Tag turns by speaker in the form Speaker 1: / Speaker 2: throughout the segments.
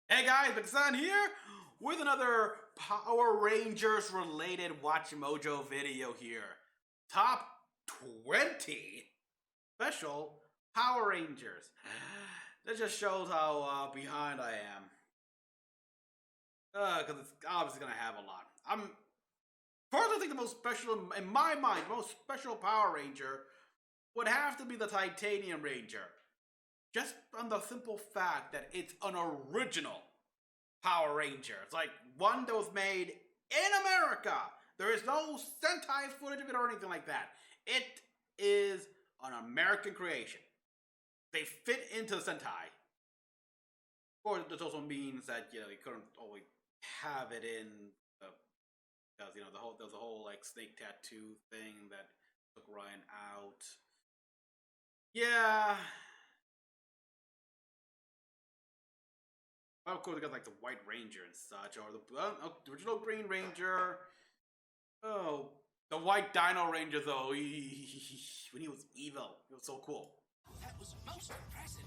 Speaker 1: Hey guys, Mecha-san here with another Power Rangers related Watch Mojo video here. Top 20 special Power Rangers. That just shows how behind I am. Because it's obviously going to have a lot. First, I think the most special, in my mind, the most special Power Ranger would have to be the Titanium Ranger. Just on the simple fact that it's an original Power Ranger. It's like one that was made in America. There is no Sentai footage of it or anything like that. It is an American creation. They fit into the Sentai. Of course, this also means that they couldn't always have it in because there was a whole like snake tattoo thing that took Ryan out. Yeah. Of course, we got like the White Ranger and such, or the original Green Ranger. Oh, the White Dino Ranger though. When he was evil, it was so cool.
Speaker 2: That was most impressive.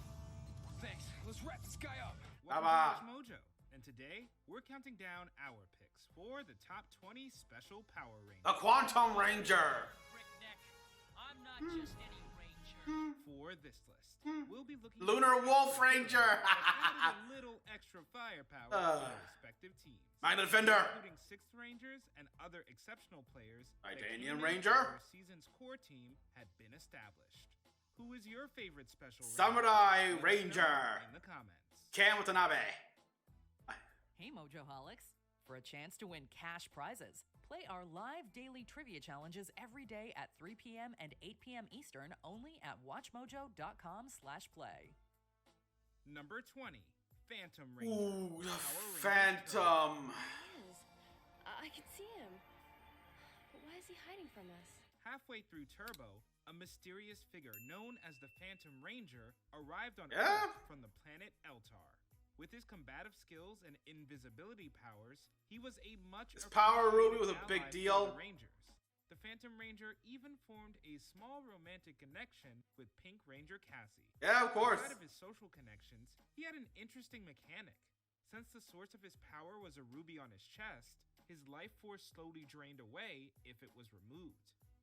Speaker 2: Thanks. Let's wrap this guy up.
Speaker 3: Welcome to Watch Mojo, and today we're counting down our picks for the top 20 special Power Rangers.
Speaker 1: The Quantum Ranger.
Speaker 4: Rickneck, I'm not just any ranger.
Speaker 3: For this list, we'll be looking
Speaker 1: Lunar Wolf Ranger.
Speaker 3: a little extra firepower for their respective teams.
Speaker 1: Magna Defender.
Speaker 3: Including Sixth Rangers and other exceptional players.
Speaker 1: Titanium Ranger.
Speaker 3: Their season's core team had been established. Who is your favorite special
Speaker 1: Samurai
Speaker 3: Ranger?
Speaker 1: Ranger.
Speaker 3: In the comments.
Speaker 1: Cam Watanabe.
Speaker 5: Hey Mojoholics! For a chance to win cash prizes, play our live daily trivia challenges every day at 3 p.m. and 8 p.m. Eastern only at watchmojo.com/play.
Speaker 3: Number 20, Phantom Ranger.
Speaker 1: Ooh, the
Speaker 3: Power Rangers
Speaker 1: Phantom.
Speaker 6: I can see him. But why is he hiding from us?
Speaker 3: Halfway through Turbo, a mysterious figure known as the Phantom Ranger arrived on
Speaker 1: Yeah?
Speaker 3: Earth from the planet Eltar. With his combative skills and invisibility powers, he was a much
Speaker 1: His power ruby was a
Speaker 3: appreciated
Speaker 1: big
Speaker 3: ally for
Speaker 1: deal.
Speaker 3: the Rangers. The Phantom Ranger even formed a small romantic connection with Pink Ranger Cassie.
Speaker 1: Yeah, of course.
Speaker 3: Outside of his social connections, he had an interesting mechanic. Since the source of his power was a ruby on his chest, his life force slowly drained away if it was removed.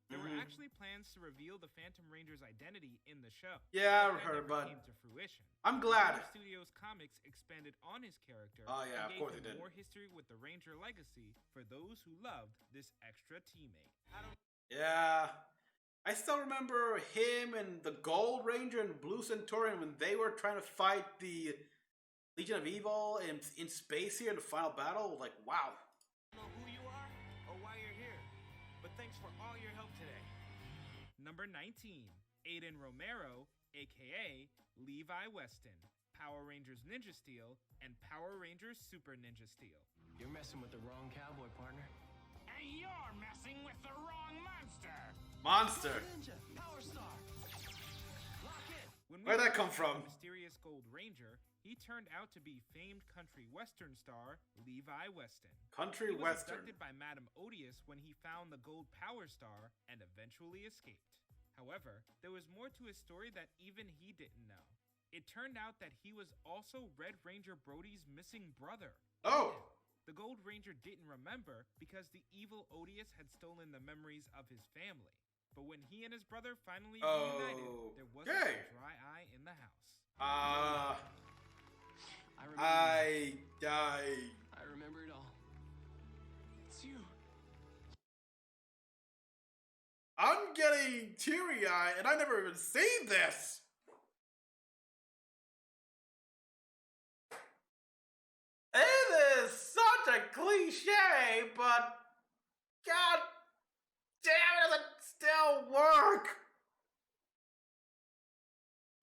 Speaker 3: There were actually plans to reveal the Phantom Ranger's identity in the show.
Speaker 1: Yeah, I
Speaker 3: but that
Speaker 1: heard,
Speaker 3: never
Speaker 1: but
Speaker 3: came to fruition.
Speaker 1: I'm glad.
Speaker 3: Warner Studios Comics expanded on his character
Speaker 1: Oh, yeah,
Speaker 3: and
Speaker 1: of
Speaker 3: gave
Speaker 1: course
Speaker 3: him
Speaker 1: they did.
Speaker 3: more history with the Ranger legacy for those who loved this extra teammate.
Speaker 1: Yeah. I still remember him and the Gold Ranger and Blue Centurion when they were trying to fight the Legion of Evil in space here in the final battle. Like, wow.
Speaker 2: I don't know who you are or why you're here, but thanks for all your help today.
Speaker 3: Number 19, Aiden Romero, aka Levi Weston, Power Rangers Ninja Steel, and Power Rangers Super Ninja Steel.
Speaker 2: You're messing with the wrong cowboy, partner. And you're messing with the wrong monster.
Speaker 1: Monster.
Speaker 2: Ninja, Power Star. Lock in.
Speaker 3: When
Speaker 1: Where'd that
Speaker 3: learned
Speaker 1: come
Speaker 3: about
Speaker 1: from?
Speaker 3: the mysterious Gold Ranger, he turned out to be famed country western star Levi Weston.
Speaker 1: Country
Speaker 3: He was
Speaker 1: Western.
Speaker 3: abducted by Madame Odious when he found the Gold Power Star and eventually escaped. However, there was more to his story that even he didn't know. It turned out that he was also Red Ranger Brody's missing brother.
Speaker 1: Oh.
Speaker 3: The Gold Ranger didn't remember because the evil Odious had stolen the memories of his family. But when he and his brother finally reunited, there wasn't
Speaker 1: Okay.
Speaker 3: a dry eye in the house.
Speaker 2: I remember.
Speaker 1: I
Speaker 2: I remember it all. It's you.
Speaker 1: I'm getting teary-eyed, and I never even seen this. It is such a cliche, but god damn, it doesn't still work.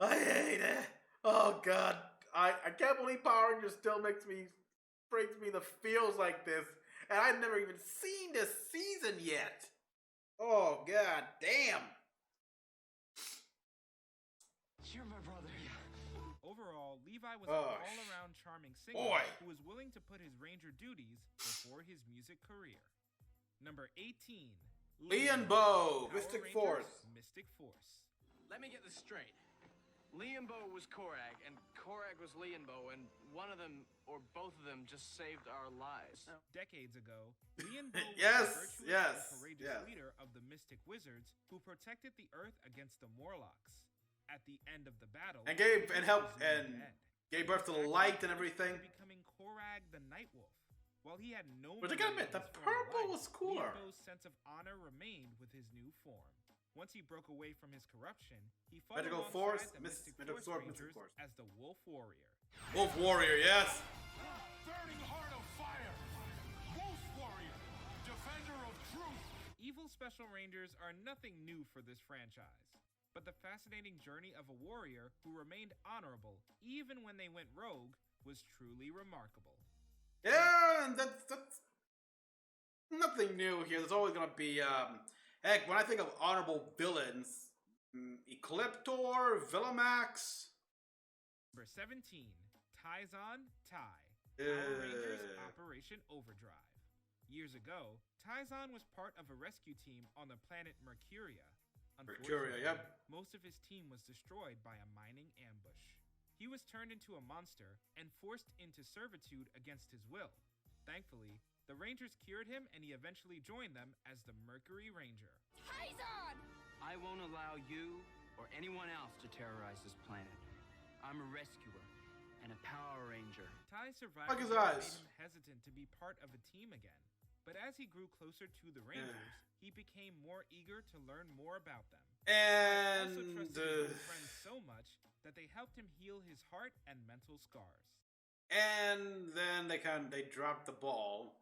Speaker 1: I hate it. Oh god, I can't believe Power Rangers still brings me the feels like this, and I've never even seen this season yet. Oh god damn.
Speaker 2: You're my brother.
Speaker 3: Overall, Levi was
Speaker 1: Oh,
Speaker 3: an all-around charming singer
Speaker 1: boy.
Speaker 3: who was willing to put his Ranger duties before his music career. Number 18,
Speaker 1: Lee and Bo,
Speaker 3: Power
Speaker 1: Mystic
Speaker 3: Rangers
Speaker 1: Force.
Speaker 3: Mystic Force.
Speaker 2: Let me get this straight. Lianbo was Korag, and Korag was Lianbo, and one of them, or both of them, just saved our lives.
Speaker 3: Decades ago, Lianbo was
Speaker 1: Yes,
Speaker 3: the virtuous
Speaker 1: yes,
Speaker 3: and courageous
Speaker 1: yes.
Speaker 3: leader of the Mystic Wizards who protected the Earth against the Morlocks. At the end of the battle,
Speaker 1: And gave and
Speaker 3: he
Speaker 1: helped
Speaker 3: was
Speaker 1: and
Speaker 3: dead.
Speaker 1: gave birth to the light and everything.
Speaker 3: Becoming Korag the Nightwolf. While he had no
Speaker 1: But I gotta
Speaker 3: memory
Speaker 1: admit,
Speaker 3: of
Speaker 1: the
Speaker 3: his former
Speaker 1: purple
Speaker 3: life,
Speaker 1: was cooler.
Speaker 3: Lianbo's sense of honor remained with his new form. Once he broke away from his corruption, he fought
Speaker 1: Magical
Speaker 3: alongside
Speaker 1: Force,
Speaker 3: the Mystic
Speaker 1: Magical
Speaker 3: Force
Speaker 1: Sword, Mystic
Speaker 3: Rangers
Speaker 1: Force.
Speaker 3: as the Wolf Warrior.
Speaker 1: Wolf Warrior, yes.
Speaker 2: Burning heart of fire! Wolf warrior! Defender of truth!
Speaker 3: Evil Special Rangers are nothing new for this franchise, but the fascinating journey of a warrior who remained honorable even when they went rogue was truly remarkable.
Speaker 1: Yeah, and that's nothing new here. There's always gonna be heck, when I think of honorable villains, Ecliptor, Villamax.
Speaker 3: Number 17, Taizan Tai, Power Rangers Operation Overdrive. Years ago, Taizan was part of a rescue team on the planet Mercuria.
Speaker 1: Mercuria,
Speaker 3: Unfortunately,
Speaker 1: yep.
Speaker 3: most of his team was destroyed by a mining ambush. He was turned into a monster and forced into servitude against his will. Thankfully, the Rangers cured him and he eventually joined them as the Mercury Ranger.
Speaker 6: Taizan!
Speaker 7: I won't allow you or anyone else to terrorize this planet. I'm a rescuer and a Power Ranger.
Speaker 3: Tai survived
Speaker 1: Fuck his
Speaker 3: what
Speaker 1: eyes.
Speaker 3: made him hesitant to be part of a team again. But as he grew closer to the Rangers, he became more eager to learn more about them.
Speaker 1: And
Speaker 3: Also trusted his old friends so much that they helped him heal his heart and mental scars.
Speaker 1: and then they dropped the ball.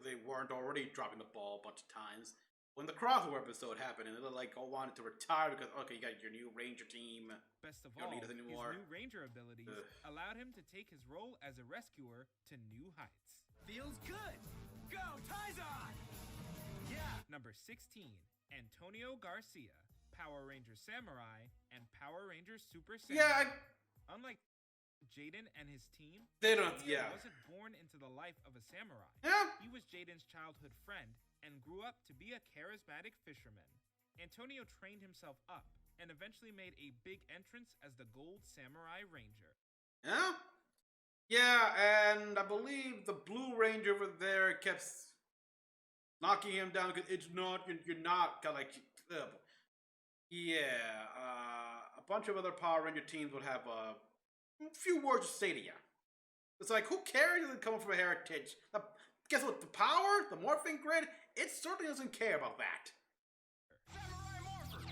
Speaker 1: They weren't already dropping the ball a bunch of times. When the crossover episode happened, and they like all wanted to retire because okay, you got your new Ranger team.
Speaker 3: Best of
Speaker 1: You don't
Speaker 3: all,
Speaker 1: need us
Speaker 3: his
Speaker 1: anymore.
Speaker 3: new Ranger abilities allowed him to take his role as a rescuer to new heights.
Speaker 2: Feels good! Go, Taizan! Yeah!
Speaker 3: Number 16, Antonio Garcia, Power Ranger Samurai, and Power Ranger Super Samurai.
Speaker 1: Yeah,
Speaker 3: Unlike Jaden and his team,
Speaker 1: they don't.
Speaker 3: Antonio
Speaker 1: Yeah,
Speaker 3: wasn't born into the life of a samurai.
Speaker 1: yeah.
Speaker 3: He was Jaden's childhood friend and grew up to be a charismatic fisherman. Antonio trained himself up and eventually made a big entrance as the Gold Samurai Ranger.
Speaker 1: Yeah? Yeah, and I believe the Blue Ranger over there kept knocking him down because it's not, you're not, kind of like, yeah, a bunch of other Power Ranger teams would have a few words to say to you. It's like, who cares if it's coming from a heritage? Guess what, the power, the morphing grid, it certainly doesn't care about that.
Speaker 2: Samurai Morpher!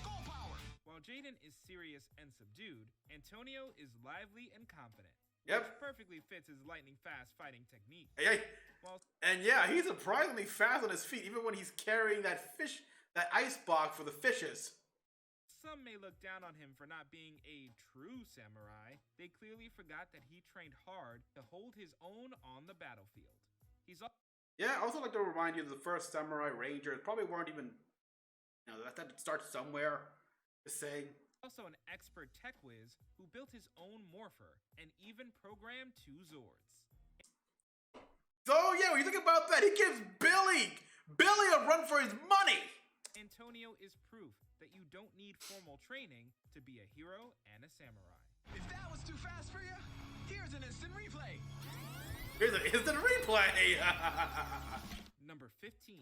Speaker 2: Go power!
Speaker 3: While Jaden is serious and subdued, Antonio is lively and confident.
Speaker 1: Yep.
Speaker 3: Which perfectly fits his lightning fast fighting technique.
Speaker 1: Hey,
Speaker 3: While
Speaker 1: and yeah, he's surprisingly fast on his feet, even when he's carrying that ice box for the fishes.
Speaker 3: some may look down on him for not being a true samurai, they clearly forgot that he trained hard to hold his own on the battlefield. He's
Speaker 1: Yeah, I also like to remind you that the first Samurai Rangers probably weren't even, that had to start somewhere. Just saying.
Speaker 3: also an expert tech whiz who built his own morpher and even programmed 2 Zords.
Speaker 1: So yeah, when you think about that, he gives Billy a run for his money.
Speaker 3: Antonio is proof that you don't need formal training to be a hero and a samurai.
Speaker 2: If that was too fast for you, here's an instant replay.
Speaker 1: Here's an instant replay.
Speaker 3: Number 15.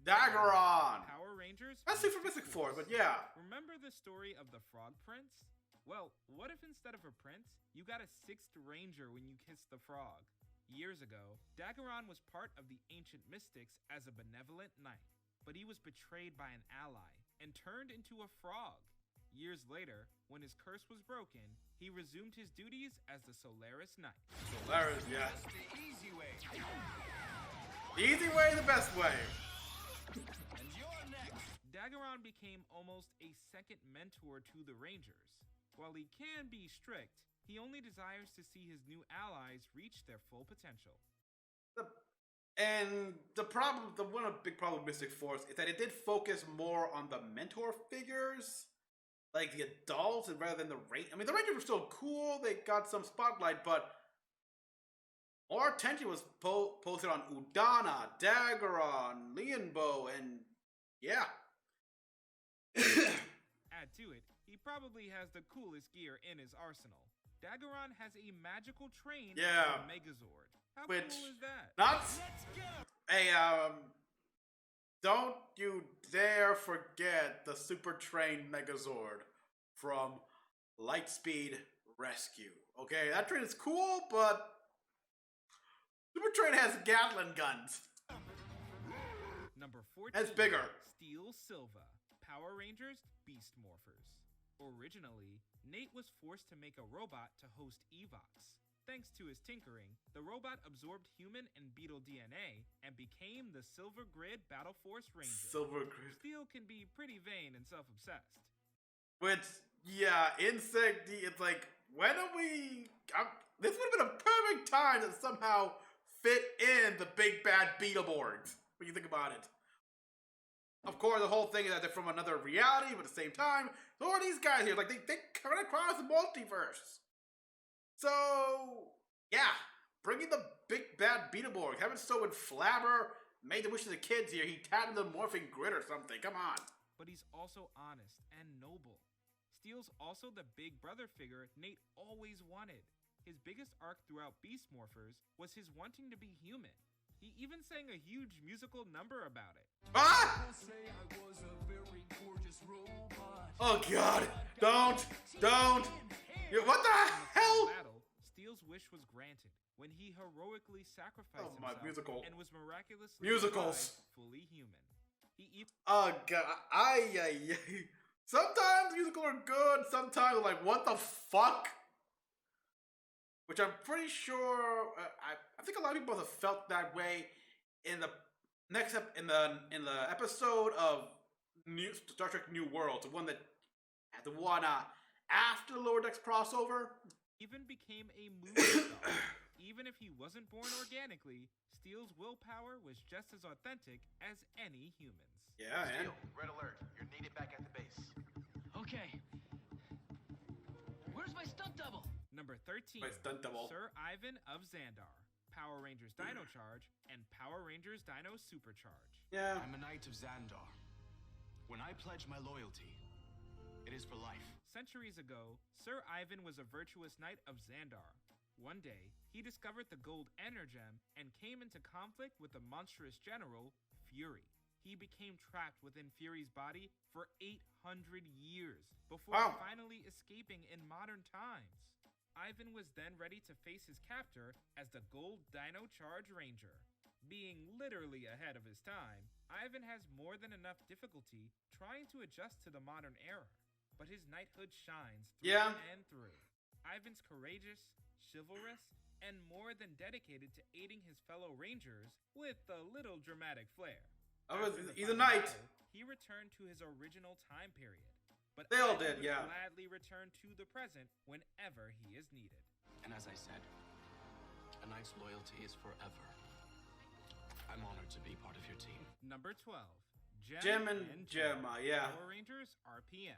Speaker 1: Daggeron.
Speaker 3: Power Rangers.
Speaker 1: That's Super Mystic Force, but yeah.
Speaker 3: Remember the story of the Frog Prince? Well, what if instead of a prince, you got a 6th ranger when you kissed the frog? Years ago, Daggeron was part of the ancient mystics as a benevolent knight, but he was betrayed by an ally and turned into a frog. Years later, when his curse was broken, he resumed his duties as the Solaris Knight.
Speaker 1: Solaris, yeah.
Speaker 2: That's the easy way.
Speaker 1: The easy way, the best way.
Speaker 2: And you're next.
Speaker 3: Daggeron became almost a second mentor to the Rangers. While he can be strict, he only desires to see his new allies reach their full potential.
Speaker 1: And the one big problem with Mystic Force is that it did focus more on the mentor figures, like the adults, and rather than the Rangers. I mean, the Rangers were still cool; they got some spotlight, but more attention was posted on Udana, Daggeron, Lianbo, and yeah.
Speaker 3: Add to it, He probably has the coolest gear in his arsenal. Daggeron has a magical train
Speaker 1: Yeah.
Speaker 3: as a Megazord. How
Speaker 1: Which,
Speaker 3: cool is that?
Speaker 1: not. Hey, don't you dare forget the Super Train Megazord from Lightspeed Rescue. Okay, that train is cool, but Super Train has Gatling guns.
Speaker 3: Number 14.
Speaker 1: That's bigger.
Speaker 3: Steel Silva, Power Rangers Beast Morphers. Originally, Nate was forced to make a robot to host Evox. Thanks to his tinkering, the robot absorbed human and beetle DNA and became the Silver Grid Battle Force Ranger.
Speaker 1: Silver Grid.
Speaker 3: Steel can be pretty vain and self-obsessed.
Speaker 1: Which, yeah, Insect, it's like, when are we... this would have been a perfect time to somehow fit in the big bad Beetleborgs, when you think about it. Of course, the whole thing is that they're from another reality, but at the same time, who are these guys here? Like, they come across the multiverse. So, yeah, bringing the big bad Beetleborgs, having so in Flabber, made the wish of the kids here, he tapped the morphing grid or something, come on.
Speaker 3: But he's also honest and noble. Steel's also the big brother figure Nate always wanted. His biggest arc throughout Beast Morphers was his wanting to be human. He even sang a huge musical number about it.
Speaker 1: Ah! Oh god, don't! What the hell?
Speaker 3: Battle, Steel's wish was granted when he heroically sacrificed
Speaker 1: my
Speaker 3: himself
Speaker 1: musical.
Speaker 3: and was miraculously
Speaker 1: Musicals.
Speaker 3: revived fully human. He
Speaker 1: Oh god, sometimes musicals are good, sometimes like, what the fuck? Which I'm pretty sure, I think a lot of people have felt that way in the next in the episode of Star Trek New Worlds, the one after the Lower Decks crossover.
Speaker 3: even became a movie star. Even if he wasn't born organically, Steel's willpower was just as authentic as any human's.
Speaker 1: Yeah, man.
Speaker 8: Red alert. You're needed back at the base.
Speaker 4: Okay. Where's my stunt double?
Speaker 3: Number 13,
Speaker 1: My stunt double.
Speaker 3: Sir Ivan of Xandar, Power Rangers Dino Charge, and Power Rangers Dino Supercharge.
Speaker 1: Yeah.
Speaker 8: I'm a knight of Xandar. When I pledge my loyalty, it is for life.
Speaker 3: Centuries ago, Sir Ivan was a virtuous knight of Xandar. One day, he discovered the gold energem and came into conflict with the monstrous general, Fury. He became trapped within Fury's body for 800 years before finally escaping in modern times. Ivan was then ready to face his captor as the Gold Dino Charge Ranger. Being literally ahead of his time, Ivan has more than enough difficulty trying to adjust to the modern era, but his knighthood shines through and through. Ivan's courageous, chivalrous, and more than dedicated to aiding his fellow Rangers with a little dramatic flair.
Speaker 1: He's a knight.
Speaker 3: He returned to his original time period, but
Speaker 1: They all
Speaker 3: Ivan
Speaker 1: did,
Speaker 3: would
Speaker 1: yeah.
Speaker 3: gladly return to the present whenever he is needed.
Speaker 8: And as I said, a knight's loyalty is forever. I'm honored to be part of your team.
Speaker 3: Number 12,
Speaker 1: Gem and Gemma, yeah.
Speaker 3: Power Rangers RPM.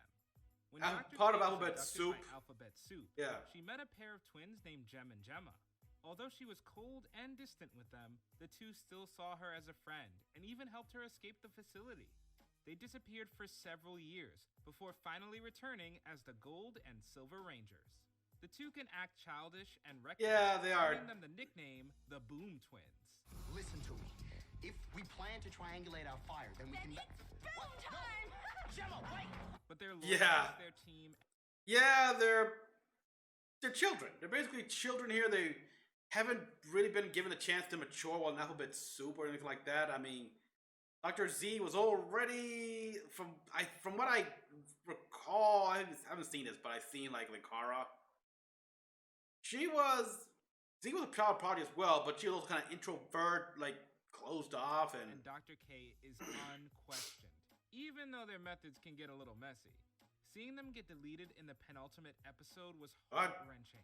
Speaker 3: When
Speaker 1: I'm
Speaker 3: Dr.
Speaker 1: part of
Speaker 3: K was
Speaker 1: Alphabet
Speaker 3: abducted
Speaker 1: Soup.
Speaker 3: by Alphabet Soup,
Speaker 1: Yeah.
Speaker 3: she met a pair of twins named Gem and Gemma. Although she was cold and distant with them, the two still saw her as a friend and even helped her escape the facility. They disappeared for several years before finally returning as the Gold and Silver Rangers. The two can act childish and reckless,
Speaker 1: Yeah, they are.
Speaker 3: giving them the nickname the Boom Twins.
Speaker 9: Listen to me. If we plan to triangulate our fire, then we can...
Speaker 6: Time!
Speaker 9: Gemma, wait!
Speaker 3: But their
Speaker 1: Yeah.
Speaker 3: their team.
Speaker 1: Yeah, they're children. They're basically children here. They haven't really been given a chance to mature while in Alphabet Soup or anything like that. I mean, Dr. Z was already, from what I recall, I haven't seen this, but I've seen like Linkara. Z was a child prodigy as well, but she was also kind of introvert, like closed off, and
Speaker 3: Dr. K is unquestioned, even though their methods can get a little messy. Seeing them get deleted in the penultimate episode was heart-wrenching.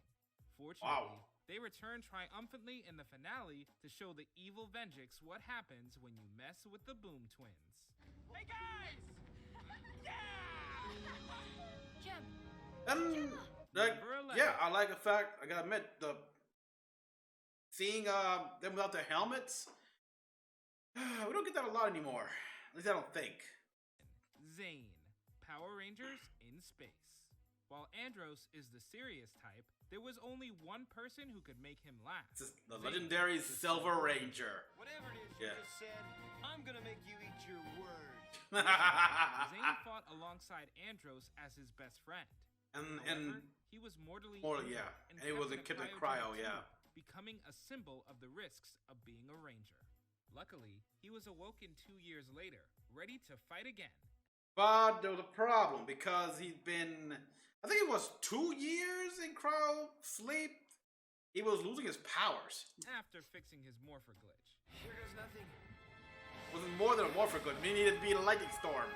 Speaker 3: Fortunately, they return triumphantly in the finale to show the evil Venjix what happens when you mess with the Boom Twins.
Speaker 4: Hey guys!
Speaker 6: Gem.
Speaker 1: like,
Speaker 3: Number 11.
Speaker 1: yeah, I like the fact. I gotta admit, seeing them without their helmets, we don't get that a lot anymore. At least I don't think.
Speaker 3: Zane, Power Rangers in Space. While Andros is the serious type, there was only one person who could make him laugh.
Speaker 1: This is the
Speaker 3: Zane,
Speaker 1: legendary
Speaker 3: the
Speaker 1: Silver Ranger.
Speaker 7: Whatever it is
Speaker 1: Yeah.
Speaker 7: you just said, I'm gonna make you eat your words.
Speaker 3: Zane fought alongside Andros as his best friend.
Speaker 1: and
Speaker 3: However, he was mortally
Speaker 1: Mortal,
Speaker 3: injured
Speaker 1: yeah.
Speaker 3: and
Speaker 1: And he was
Speaker 3: kept
Speaker 1: kept in
Speaker 3: a
Speaker 1: cryo,
Speaker 3: cryogenic
Speaker 1: yeah.
Speaker 3: tube, becoming a symbol of the risks of being a ranger. Luckily, he was awoken 2 years later, ready to fight again.
Speaker 1: But there was a problem because he'd been, I think it was 2 years in cryo sleep. He was losing his powers.
Speaker 3: After fixing his morpher glitch.
Speaker 7: Here goes nothing.
Speaker 1: It wasn't more than a morpher good. He needed to be a lightning storm.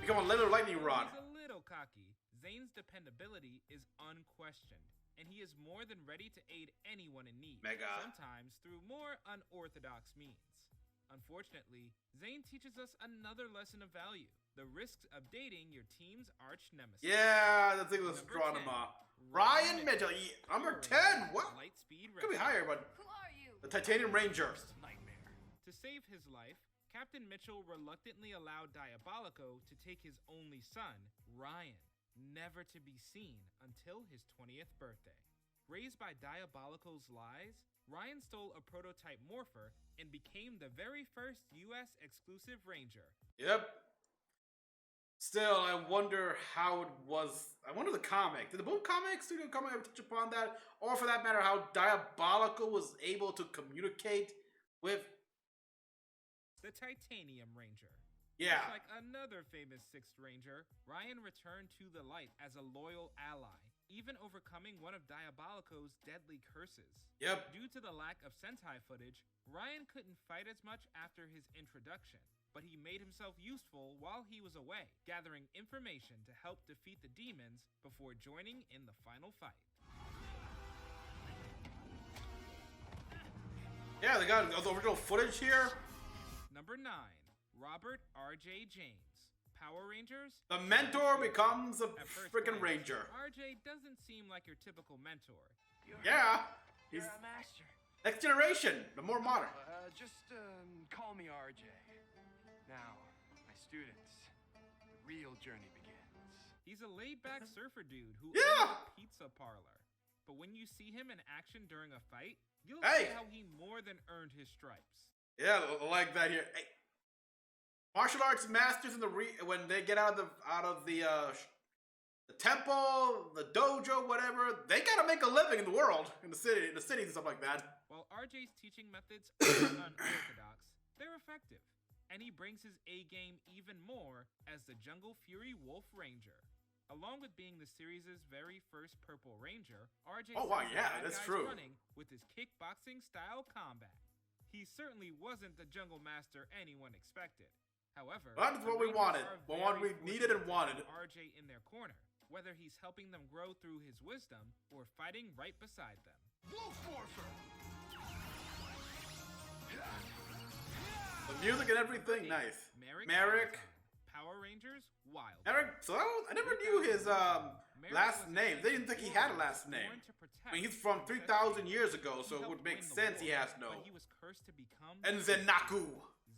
Speaker 1: Become a little lightning rod.
Speaker 3: He's a little cocky. Zane's dependability is unquestioned, and he is more than ready to aid anyone in need,
Speaker 1: Mega.
Speaker 3: sometimes through more unorthodox means. Unfortunately, Zane teaches us another lesson of value: the risks of dating your team's arch nemesis.
Speaker 1: Yeah, the thing was
Speaker 3: Number
Speaker 1: drawing
Speaker 3: 10,
Speaker 1: him off. Ryan Mitchell, number 10. What?
Speaker 3: Lightspeed
Speaker 1: Could be
Speaker 3: Rescue.
Speaker 1: higher, but
Speaker 6: Who are you?
Speaker 1: the Titanium Ranger.
Speaker 7: Nightmare.
Speaker 3: To save his life, Captain Mitchell reluctantly allowed Diabolico to take his only son, Ryan, never to be seen until his 20th birthday. Raised by Diabolico's lies, Ryan stole a prototype morpher and became the very first US exclusive Ranger.
Speaker 1: Yep. Still, I wonder how it was. I wonder the comic. Did the Boom Comic Studio comic ever touch upon that? Or for that matter, how Diabolical was able to communicate with.
Speaker 3: The Titanium Ranger.
Speaker 1: Yeah.
Speaker 3: Just like another famous 6th Ranger, Ryan returned to the light as a loyal ally, even overcoming one of Diabolico's deadly curses.
Speaker 1: Yep.
Speaker 3: Due to the lack of Sentai footage, Ryan couldn't fight as much after his introduction, but he made himself useful while he was away, gathering information to help defeat the demons before joining in the final fight.
Speaker 1: Yeah, they got the original footage here.
Speaker 3: Number 9, Robert R.J. James. Power Rangers?
Speaker 1: The mentor becomes a
Speaker 3: At first
Speaker 1: freaking
Speaker 3: glance,
Speaker 1: ranger.
Speaker 3: RJ doesn't seem like your typical mentor.
Speaker 1: Yeah. He's
Speaker 7: You're a master.
Speaker 1: next generation, the more modern.
Speaker 7: Just call me RJ. Now, my students, the real journey begins.
Speaker 3: He's a laid-back surfer dude who
Speaker 1: Yeah.
Speaker 3: owns a pizza parlor. But when you see him in action during a fight, you'll
Speaker 1: Hey.
Speaker 3: see how he more than earned his stripes.
Speaker 1: Yeah, like that here. Hey. Martial arts masters in the when they get out of the temple, the dojo, whatever, they gotta make a living in the world, in the cities and stuff like that.
Speaker 3: While RJ's teaching methods are unorthodox, they're effective. And he brings his A game even more as the Jungle Fury Wolf Ranger. Along with being the series' very first Purple Ranger, RJ
Speaker 1: Oh, wow,
Speaker 3: sends the
Speaker 1: yeah,
Speaker 3: bad
Speaker 1: that's
Speaker 3: guys
Speaker 1: true.
Speaker 3: running with his kickboxing style combat. He certainly wasn't the jungle master anyone expected. However,
Speaker 1: That's
Speaker 3: the
Speaker 1: what we
Speaker 3: Rangers
Speaker 1: wanted.
Speaker 3: are
Speaker 1: What
Speaker 3: very
Speaker 1: we needed and
Speaker 3: fortunate to
Speaker 1: wanted.
Speaker 3: have RJ in their corner, whether he's helping them grow through his wisdom or fighting right beside them.
Speaker 7: Wolf Morpher!
Speaker 1: The music and everything, nice.
Speaker 3: Merrick.
Speaker 1: Merrick.
Speaker 3: Power Rangers, Wild.
Speaker 1: Eric, so I never knew his
Speaker 3: Merrick
Speaker 1: last
Speaker 3: was
Speaker 1: name. They didn't think he had a last
Speaker 3: born
Speaker 1: name.
Speaker 3: to protect
Speaker 1: I mean, he's from
Speaker 3: Princess
Speaker 1: 3,000
Speaker 3: Peach.
Speaker 1: years ago,
Speaker 3: He
Speaker 1: so it
Speaker 3: helped
Speaker 1: would make
Speaker 3: win the
Speaker 1: sense
Speaker 3: war,
Speaker 1: he has no.
Speaker 3: But he was cursed to become
Speaker 1: And Zenaku.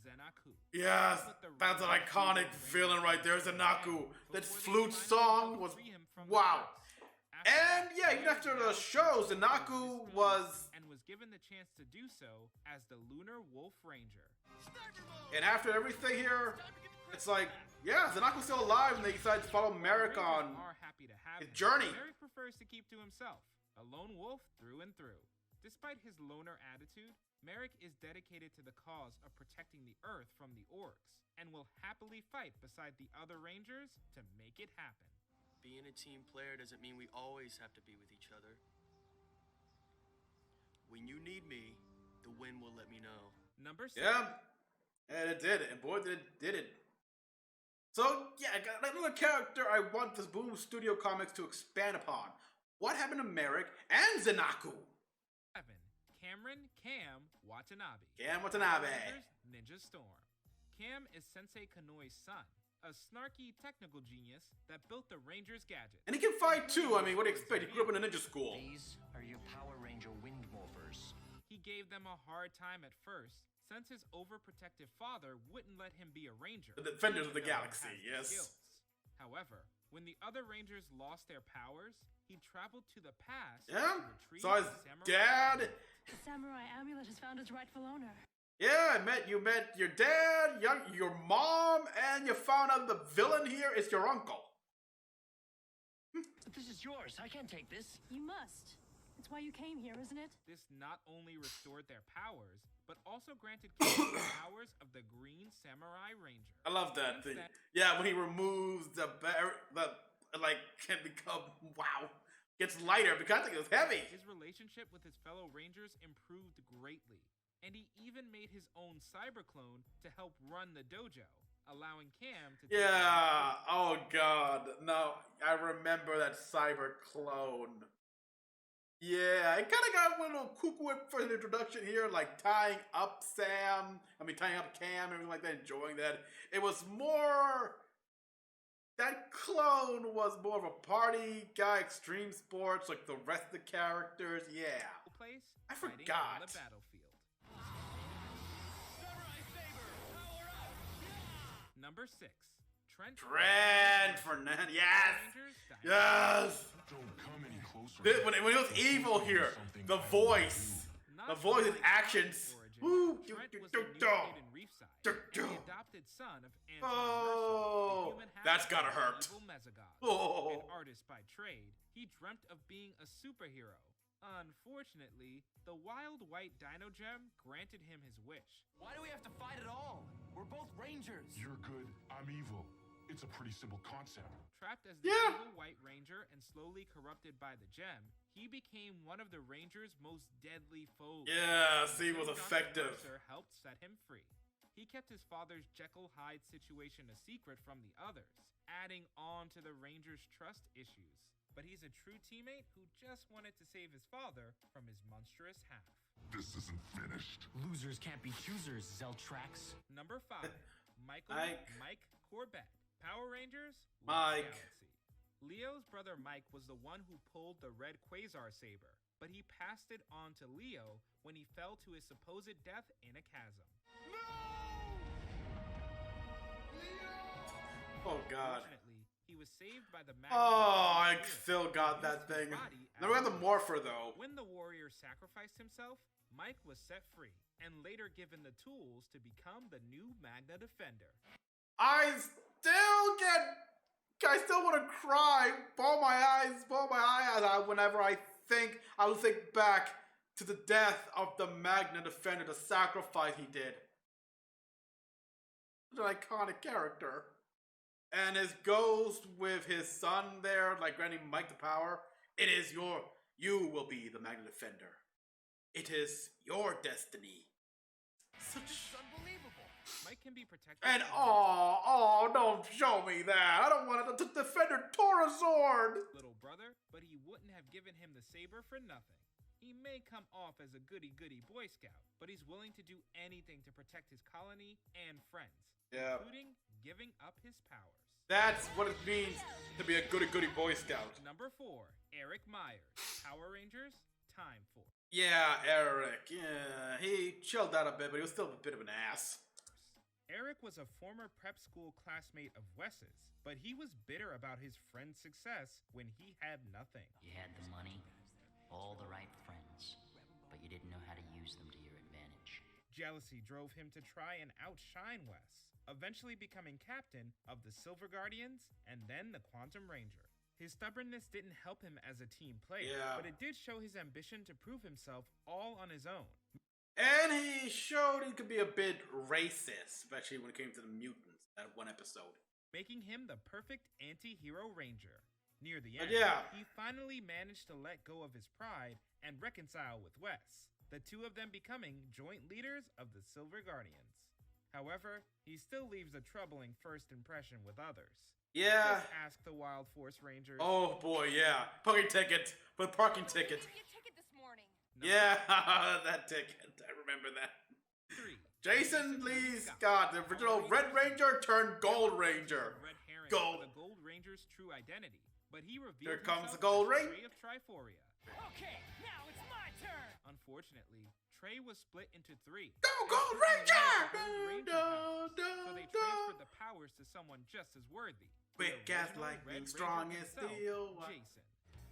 Speaker 3: Zenaku.
Speaker 1: Yes,
Speaker 3: Put the
Speaker 1: that's an
Speaker 3: Rangers
Speaker 1: iconic
Speaker 3: through the
Speaker 1: villain
Speaker 3: Rangers
Speaker 1: right there,
Speaker 3: before
Speaker 1: Zenaku.
Speaker 3: they
Speaker 1: That
Speaker 3: finally
Speaker 1: flute
Speaker 3: helped
Speaker 1: song was
Speaker 3: free him from the
Speaker 1: wow.
Speaker 3: curse. After
Speaker 1: And
Speaker 3: that,
Speaker 1: yeah, even
Speaker 3: Merrick
Speaker 1: after the
Speaker 3: battled
Speaker 1: show,
Speaker 3: Princess Peach
Speaker 1: Zenaku
Speaker 3: with his
Speaker 1: was,
Speaker 3: speed and was given the chance to do so as the Lunar Wolf Ranger.
Speaker 1: and after everything here, it's like, yeah, Zenaku's still alive, and they decided to follow Merrick
Speaker 3: Rangers
Speaker 1: on.
Speaker 3: are happy to have
Speaker 1: his
Speaker 3: him.
Speaker 1: journey.
Speaker 3: Merrick prefers to keep to himself, a lone wolf through and through. Despite his loner attitude, Merrick is dedicated to the cause of protecting the Earth from the orcs, and will happily fight beside the other Rangers to make it happen.
Speaker 8: Being a team player doesn't mean we always have to be with each other. When you need me, the wind will let me know.
Speaker 3: Number 7.
Speaker 1: Yeah, and it did it, and boy, did it. So yeah, I got another character I want this Boom Studio Comics to expand upon. What happened to Merrick and Zenaku?
Speaker 3: 7. Cameron Cam Watanabe.
Speaker 1: Cam Watanabe.
Speaker 3: Rangers Ninja Storm. Cam is Sensei Kanoi's son, a snarky technical genius that built the Rangers gadget.
Speaker 1: And he can fight too. I mean, what do you expect? He grew up in a ninja school.
Speaker 9: These are your Power Ranger Wind Morphers.
Speaker 3: He gave them a hard time at first, since his overprotective father wouldn't let him be a ranger.
Speaker 1: The Defenders of the
Speaker 3: even though he
Speaker 1: Galaxy,
Speaker 3: has the
Speaker 1: yes.
Speaker 3: skills. However, When the other Rangers lost their powers, he traveled to the past
Speaker 1: Yeah.
Speaker 3: to retrieve
Speaker 1: So his
Speaker 3: the samurai.
Speaker 1: dad.
Speaker 6: The samurai amulet has found its rightful owner.
Speaker 1: Yeah, you met your dad, your mom, and you found out the villain here is your uncle.
Speaker 7: But this is yours. I can't take this.
Speaker 6: You must. It's why you came here, isn't it?
Speaker 3: This not only restored their powers, but also granted kids the powers of the Green Samurai Ranger.
Speaker 1: I love that
Speaker 3: Since
Speaker 1: thing.
Speaker 3: then-
Speaker 1: Yeah, when he removes the like can become gets lighter because I think it was heavy.
Speaker 3: His relationship with his fellow Rangers improved greatly, and he even made his own cyber clone to help run the dojo, allowing Cam to take
Speaker 1: Yeah. Oh God. No, I remember that cyber clone. Yeah, it kind of got a little cuckoo for the introduction here, like tying up Cam, and everything like that, enjoying that. It was more, that clone was more of a party guy, extreme sports, like the rest of the characters, yeah.
Speaker 3: place
Speaker 1: I
Speaker 3: fighting
Speaker 1: forgot.
Speaker 3: on the battlefield. Number 6. Trent
Speaker 1: Fernandez, yes!
Speaker 3: Rangers Dynasty.
Speaker 1: Yes!
Speaker 10: Don't come any closer.
Speaker 1: When it was evil here, the voice,
Speaker 3: Not
Speaker 1: the voice and
Speaker 3: only
Speaker 1: actions.
Speaker 3: origin,
Speaker 1: Woo!
Speaker 3: Trent was the new kid in Reefside, and the adopted son of Anton
Speaker 1: Oh,
Speaker 3: Mercer, the human
Speaker 1: that's
Speaker 3: half-brother
Speaker 1: gotta hurt.
Speaker 3: of evil Mesogod.
Speaker 1: Oh.
Speaker 3: An artist by trade, he dreamt of being a superhero. Unfortunately, the wild white dino gem granted him his wish.
Speaker 7: Why do we have to fight at all? We're both Rangers.
Speaker 10: You're good, I'm evil. It's a pretty simple concept.
Speaker 3: Trapped as the
Speaker 1: Yeah.
Speaker 3: evil White Ranger and slowly corrupted by the gem, he became one of the Ranger's most deadly foes.
Speaker 1: Yeah, see, it was
Speaker 3: Until Dr.
Speaker 1: effective.
Speaker 3: Mercer helped set him free. He kept his father's Jekyll Hyde situation a secret from the others, adding on to the Ranger's trust issues. But he's a true teammate who just wanted to save his father from his monstrous half.
Speaker 10: This isn't finished.
Speaker 7: Losers can't be choosers, Zeltrax.
Speaker 3: Number 5, Mike Corbett. Power Rangers, Lost
Speaker 1: Mike.
Speaker 3: Galaxy. Leo's brother Mike was the one who pulled the red quasar saber, but he passed it on to Leo when he fell to his supposed death in a chasm.
Speaker 1: Oh God.
Speaker 3: Fortunately, he was saved by the
Speaker 1: Oh, I
Speaker 3: Magnet
Speaker 1: still got
Speaker 3: Used
Speaker 1: that
Speaker 3: his
Speaker 1: thing.
Speaker 3: body as
Speaker 1: Never got
Speaker 3: a
Speaker 1: the morpher though.
Speaker 3: When the warrior sacrificed himself, Mike was set free and later given the tools to become the new Magna Defender.
Speaker 1: I still want to cry, bawl my eyes out whenever I will think back to the death of the Magna Defender, the sacrifice he did. Such an iconic character. And his ghost with his son there, like granting Mike the power. You will be the Magna Defender. It is your destiny. Such...
Speaker 3: Unbelievable. Mike can be protected.
Speaker 1: And
Speaker 3: by
Speaker 1: don't show me that. I don't want to Defender Torazord.
Speaker 3: his little brother, but he wouldn't have given him the saber for nothing. He may come off as a goody-goody Boy Scout, but he's willing to do anything to protect his colony and friends,
Speaker 1: Yeah.
Speaker 3: including giving up his powers.
Speaker 1: That's what it means to be a goody-goody Boy Scout.
Speaker 3: Number 4, Eric Myers. Power Rangers, Time Force.
Speaker 1: Yeah, Eric. Yeah, he chilled out a bit, but he was still a bit of an ass.
Speaker 3: Eric was a former prep school classmate of Wes's, but he was bitter about his friend's success when he had nothing.
Speaker 11: You had the money, all the right friends, but you didn't know how to use them to your advantage.
Speaker 3: Jealousy drove him to try and outshine Wes, eventually becoming captain of the Silver Guardians and then the Quantum Ranger. His stubbornness didn't help him as a team player,
Speaker 1: Yeah.
Speaker 3: but it did show his ambition to prove himself all on his own.
Speaker 1: And he showed he could be a bit racist, especially when it came to the mutants, that one episode.
Speaker 3: Making him the perfect anti-hero ranger. Near the end,
Speaker 1: Yeah.
Speaker 3: he finally managed to let go of his pride and reconcile with Wes, the two of them becoming joint leaders of the Silver Guardians. However, he still leaves a troubling first impression with others.
Speaker 1: Yeah.
Speaker 3: Just ask the Wild Force Rangers.
Speaker 1: Oh boy, yeah. Parking ticket. For the parking ticket.
Speaker 6: Get a ticket this morning.
Speaker 1: Yeah, that ticket. I remember that.
Speaker 3: 3.
Speaker 1: Jason Lee Scott, the original Red Ranger turned Gold Ranger.
Speaker 3: Red herring
Speaker 1: Gold.
Speaker 3: for the Gold Ranger's true identity, but he revealed
Speaker 1: Here comes
Speaker 3: himself
Speaker 1: the Gold
Speaker 3: as
Speaker 1: Ring.
Speaker 3: Ray of Triforia.
Speaker 4: Okay, now it's my turn.
Speaker 3: Unfortunately, Trey was split into 3.
Speaker 1: Go Gold Ranger!
Speaker 3: So they transferred the powers to someone just as worthy.
Speaker 1: Quick as lightning, strong as steel.
Speaker 3: Jason.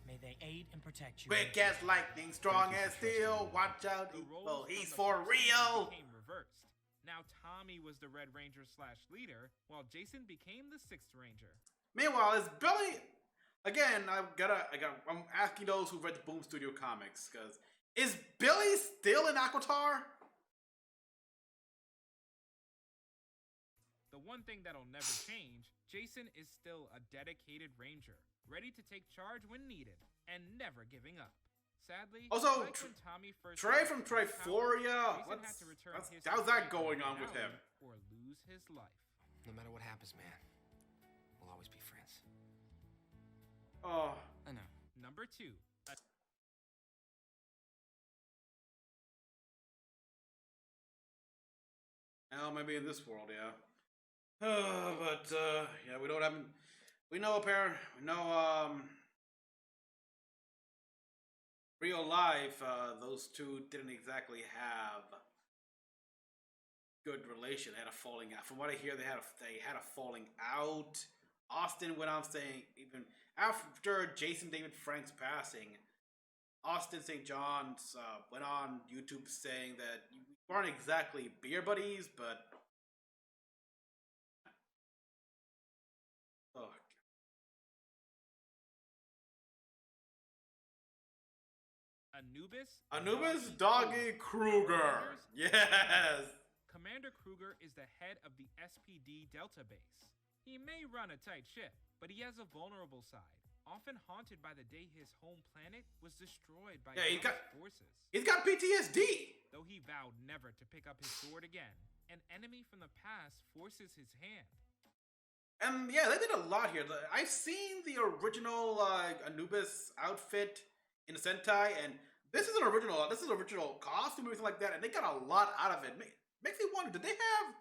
Speaker 4: May they aid and protect you.
Speaker 1: Quick as lightning, strong as steel. Watch out, evil, he's for real.
Speaker 3: Became reversed. Now Tommy was the Red Ranger / leader, while Jason became the 6th Ranger.
Speaker 1: Meanwhile, is Billy... Again, I'm asking those who read the Boom Studio comics, because is Billy still in Aquatar?
Speaker 3: The one thing that'll never change, Jason is still a dedicated ranger, ready to take charge when needed, and never giving up. Sadly,
Speaker 1: also,
Speaker 3: like when Tommy first
Speaker 1: Trey from Triforia, how's that going on with him?
Speaker 3: Or lose his life.
Speaker 8: No matter what happens, man, we'll always be friends.
Speaker 1: Oh.
Speaker 8: I know.
Speaker 3: Number 2.
Speaker 1: Well, maybe in this world, yeah. Yeah, we don't have... We know, real life, those two didn't exactly have good relation. They had a falling out. From what I hear, they had a falling out. Austin went on saying, even after Jason David Frank's passing, Austin St. John's went on YouTube saying that you aren't exactly beer buddies, but Anubis Doggy Kruger. Yes.
Speaker 3: Commander Kruger is the head of the SPD Delta base. He may run a tight ship, but he has a vulnerable side, often haunted by the day his home planet was destroyed by forces.
Speaker 1: He's got PTSD!
Speaker 3: Though he vowed never to pick up his sword again, an enemy from the past forces his hand.
Speaker 1: And yeah, they did a lot here. I've seen the original Anubis outfit in Sentai, and this is an original costume or something like that, and they got a lot out of it. Makes me wonder, did they have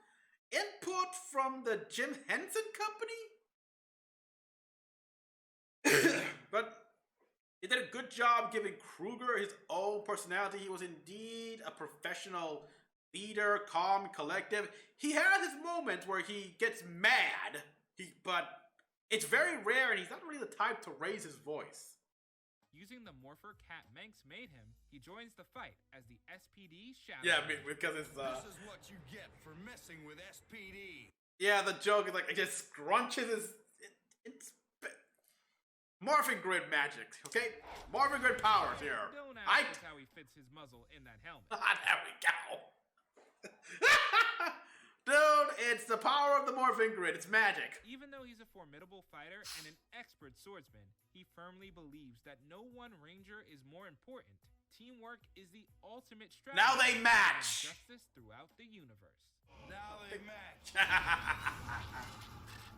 Speaker 1: input from the Jim Henson Company? But he did a good job giving Kruger his own personality. He was indeed a professional leader, calm, collective. He has his moments where he gets mad, but it's very rare, and he's not really the type to raise his voice.
Speaker 3: Using the morpher Cat Manx made him, he joins the fight as the SPD Shadow.
Speaker 1: Yeah, because it's
Speaker 12: This is what you get for messing with SPD.
Speaker 1: Yeah, the joke is like it just scrunches his. It's morphing grid magic, okay? Morphing grid powers here.
Speaker 3: Don't ask how he fits his muzzle in that helmet.
Speaker 1: There we go. Dude, it's the power of the morphing grid. It's magic.
Speaker 3: Even though he's a formidable fighter and an expert swordsman, he firmly believes that no one ranger is more important. Teamwork is the ultimate strategy.
Speaker 1: Now they match.
Speaker 3: Justice throughout the universe.
Speaker 12: Now they match.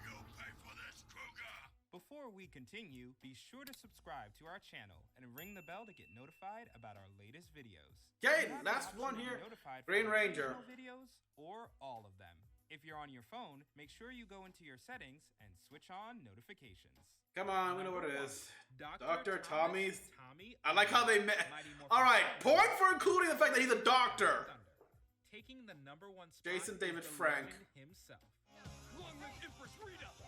Speaker 10: You pay for this, Kruger.
Speaker 3: Before we continue, be sure to subscribe to our channel and ring the bell to get notified about our latest videos.
Speaker 1: Okay, last one here. Green Ranger.
Speaker 3: Videos or all of them. If you're on your phone, make sure you go into your settings and switch on notifications.
Speaker 1: Come on, we know what it is. Dr. Tommy. I
Speaker 3: I
Speaker 1: like how they met. Alright, point for including the fact that he's a doctor.
Speaker 3: Taking the #1 spot
Speaker 1: Jason David
Speaker 3: is the
Speaker 1: Frank.
Speaker 3: Logan himself.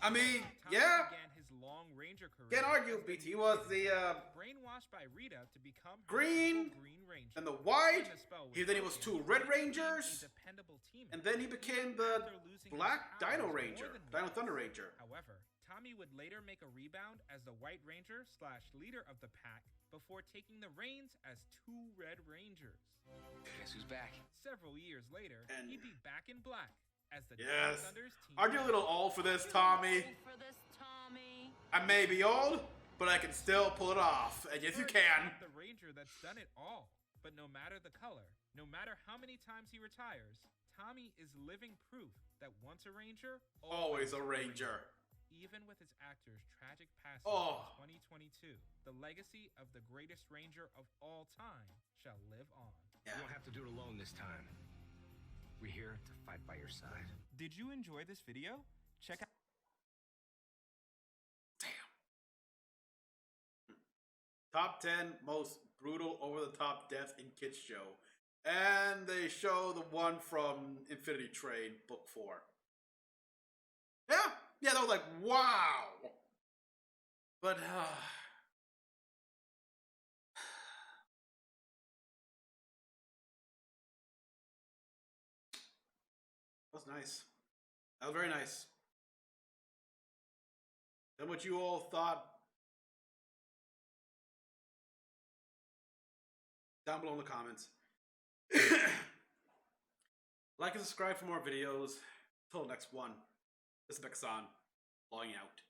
Speaker 1: I mean,
Speaker 3: Tommy
Speaker 1: yeah.
Speaker 3: began his long ranger career.
Speaker 1: Can't argue, BT. He was the
Speaker 3: brainwashed by Rita to become her
Speaker 1: green
Speaker 3: Green Ranger.
Speaker 1: and the white.
Speaker 3: When the spell
Speaker 1: Then he was 2 Red Rangers.
Speaker 3: a dependable teammate.
Speaker 1: And then he became the
Speaker 3: After losing his
Speaker 1: Black
Speaker 3: powers
Speaker 1: Dino
Speaker 3: more
Speaker 1: Ranger.
Speaker 3: than
Speaker 1: Dino
Speaker 3: once.
Speaker 1: Thunder Ranger.
Speaker 3: However, Tommy would later make a rebound as the White Ranger / leader of the pack before taking the reins as 2 Red Rangers.
Speaker 8: Guess who's back?
Speaker 3: Several years later,
Speaker 1: And-
Speaker 3: he'd be back in black as the Dino
Speaker 1: Yes.
Speaker 3: Thunder's team.
Speaker 1: Aren't you a little old for this, Tommy?
Speaker 6: For this, Tommy.
Speaker 1: I may be old, but I can still pull it off. And yes, you can.
Speaker 3: The Ranger that's done it all. But no matter the color, no matter how many times he retires, Tommy is living proof that once a Ranger,
Speaker 1: Always a Ranger.
Speaker 3: Even with his actor's tragic passing
Speaker 1: Oh.
Speaker 3: in 2022, the legacy of the greatest Ranger of all time shall live on.
Speaker 8: You won't have to do it alone this time. We're here to fight by your side.
Speaker 3: Did you enjoy this video? Check out
Speaker 1: Top 10 most brutal, over-the-top death in kids show. And they show the one from Infinity Train, Book 4. Yeah, they were like, wow. But, that was nice. That was very nice. And what you all thought down below in the comments. Like and subscribe for more videos. Till the next one, this is Mecha-san, logging out.